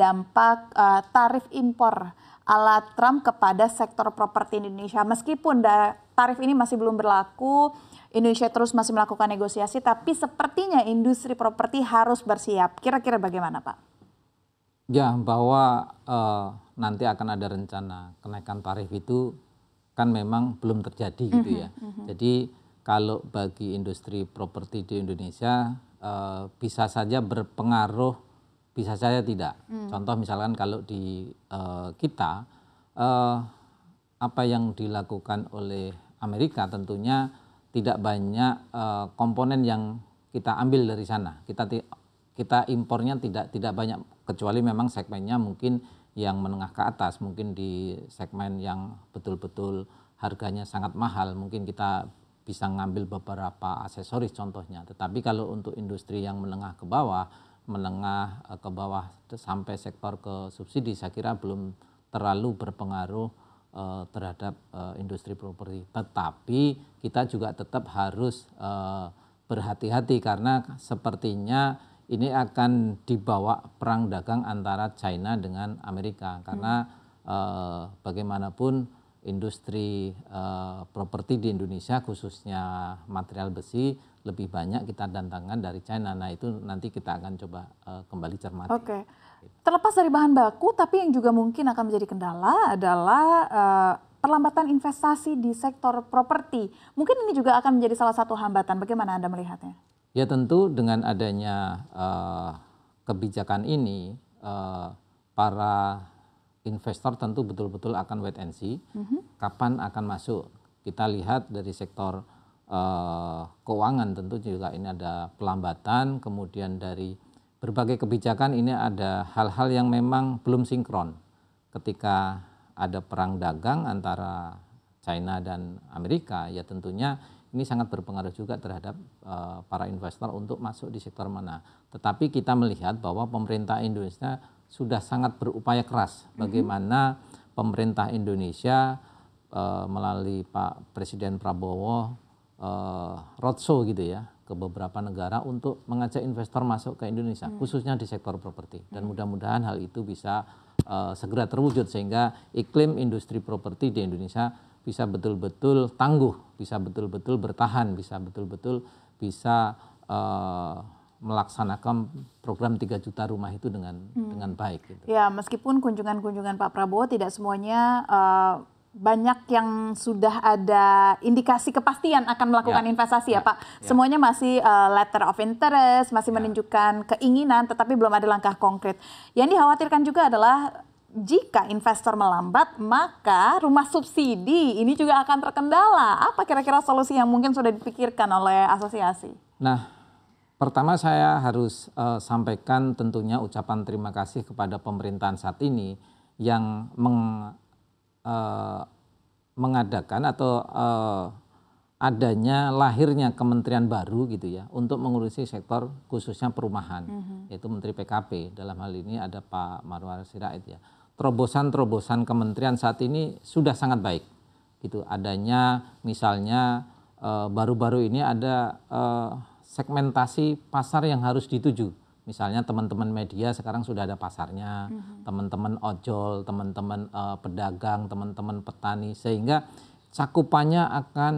dampak tarif impor ala Trump kepada sektor properti Indonesia. Meskipun tarif ini masih belum berlaku, Indonesia terus masih melakukan negosiasi, tapi sepertinya industri properti harus bersiap. Kira-kira bagaimana, Pak? Ya, bahwa nanti akan ada rencana kenaikan tarif itu kan memang belum terjadi gitu ya. Jadi kalau bagi industri properti di Indonesia bisa saja berpengaruh, bisa saja tidak. Contoh misalkan kalau di kita apa yang dilakukan oleh Amerika tentunya tidak banyak komponen yang kita ambil dari sana. Kita impornya tidak banyak, kecuali memang segmennya mungkin yang menengah ke atas, mungkin di segmen yang betul-betul harganya sangat mahal, mungkin kita bisa ngambil beberapa aksesoris contohnya. Tetapi kalau untuk industri yang menengah ke bawah sampai sektor ke subsidi, saya kira belum terlalu berpengaruh terhadap industri properti. Tetapi kita juga tetap harus berhati-hati karena sepertinya ini akan dibawa perang dagang antara China dengan Amerika karena bagaimanapun industri properti di Indonesia khususnya material besi lebih banyak kita datangkan dari China. Nah itu nanti kita akan coba kembali cermati. Oke. Terlepas dari bahan baku, tapi yang juga mungkin akan menjadi kendala adalah perlambatan investasi di sektor properti. Mungkin ini juga akan menjadi salah satu hambatan. Bagaimana Anda melihatnya? Ya tentu dengan adanya kebijakan ini, para investor tentu betul-betul akan wait and see kapan akan masuk. Kita lihat dari sektor keuangan tentu juga ini ada pelambatan, kemudian dari berbagai kebijakan ini ada hal-hal yang memang belum sinkron. Ketika ada perang dagang antara China dan Amerika, ya tentunya ini sangat berpengaruh juga terhadap para investor untuk masuk di sektor mana. Tetapi kita melihat bahwa pemerintah Indonesia sudah sangat berupaya keras bagaimana pemerintah Indonesia melalui Pak Presiden Prabowo roadshow gitu ya ke beberapa negara untuk mengajak investor masuk ke Indonesia, khususnya di sektor properti. Dan mudah-mudahan hal itu bisa segera terwujud sehingga iklim industri properti di Indonesia bisa betul-betul tangguh, bisa betul-betul bertahan, bisa betul-betul bisa melaksanakan program 3 juta rumah itu dengan baik. Gitu. Ya, meskipun kunjungan-kunjungan Pak Prabowo tidak semuanya banyak yang sudah ada indikasi kepastian akan melakukan investasi ya Pak. Semuanya masih letter of interest, masih menunjukkan keinginan, tetapi belum ada langkah konkret. Yang dikhawatirkan juga adalah jika investor melambat, maka rumah subsidi ini juga akan terkendala. Apa kira-kira solusi yang mungkin sudah dipikirkan oleh asosiasi? Nah, pertama saya harus sampaikan tentunya ucapan terima kasih kepada pemerintahan saat ini yang mengadakan atau adanya lahirnya kementerian baru gitu ya untuk mengurusi sektor khususnya perumahan, yaitu Menteri PKP. Dalam hal ini ada Pak Marwar Sirait ya. Terobosan-terobosan kementerian saat ini sudah sangat baik gitu. Adanya misalnya baru-baru ini ada segmentasi pasar yang harus dituju. Misalnya teman-teman media sekarang sudah ada pasarnya, teman-teman ojol, teman-teman pedagang, teman-teman petani, sehingga cakupannya akan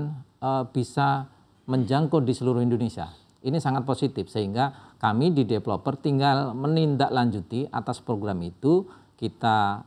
bisa menjangkau di seluruh Indonesia. Ini sangat positif sehingga kami di developer tinggal menindaklanjuti atas program itu. Kita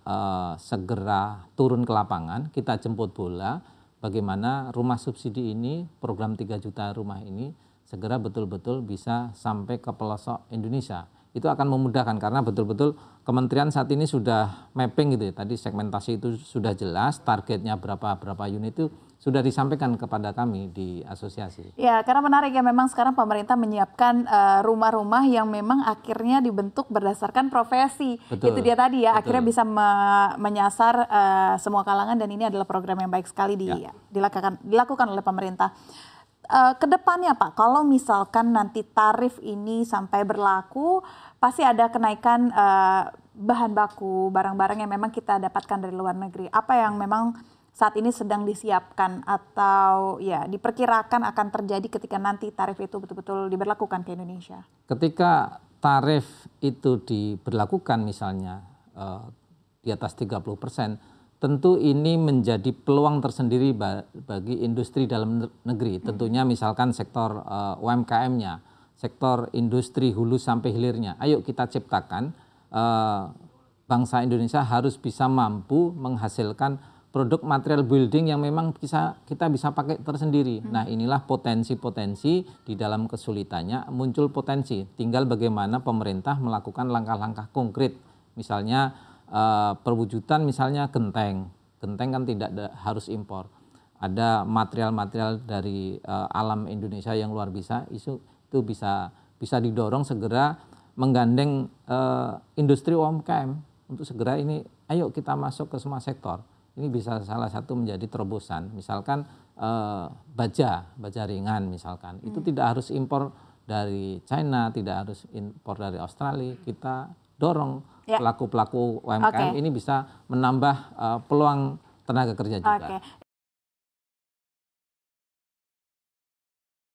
segera turun ke lapangan, kita jemput bola bagaimana rumah subsidi ini, program 3 juta rumah ini segera betul-betul bisa sampai ke pelosok Indonesia. Itu akan memudahkan karena betul-betul kementerian saat ini sudah mapping gitu ya. Tadi segmentasi itu sudah jelas, targetnya berapa unit itu sudah disampaikan kepada kami di asosiasi. Ya, karena menarik ya memang sekarang pemerintah menyiapkan rumah-rumah yang memang akhirnya dibentuk berdasarkan profesi. Betul, itu dia tadi ya, betul. Akhirnya bisa menyasar semua kalangan dan ini adalah program yang baik sekali dilakukan oleh pemerintah. Kedepannya Pak, kalau misalkan nanti tarif ini sampai berlaku, pasti ada kenaikan bahan baku, barang-barang yang memang kita dapatkan dari luar negeri. Apa yang memang saat ini sedang disiapkan atau ya diperkirakan akan terjadi ketika nanti tarif itu betul-betul diberlakukan ke Indonesia? Ketika tarif itu diberlakukan misalnya di atas 30%, tentu ini menjadi peluang tersendiri bagi industri dalam negeri. Tentunya misalkan sektor UMKM-nya, sektor industri hulu sampai hilirnya. Ayo kita ciptakan bangsa Indonesia harus bisa mampu menghasilkan produk material building yang memang kita bisa pakai tersendiri. Nah, inilah potensi-potensi di dalam kesulitannya muncul potensi. Tinggal bagaimana pemerintah melakukan langkah-langkah konkret. Misalnya perwujudan misalnya genteng. Genteng kan tidak harus impor. Ada material-material dari alam Indonesia yang luar biasa, itu bisa didorong segera menggandeng industri UMKM untuk segera ini, ayo kita masuk ke semua sektor. Ini bisa salah satu menjadi terobosan. Misalkan baja ringan misalkan, itu tidak harus impor dari China, tidak harus impor dari Australia. Kita dorong pelaku-pelaku UMKM ini bisa menambah peluang tenaga kerja juga.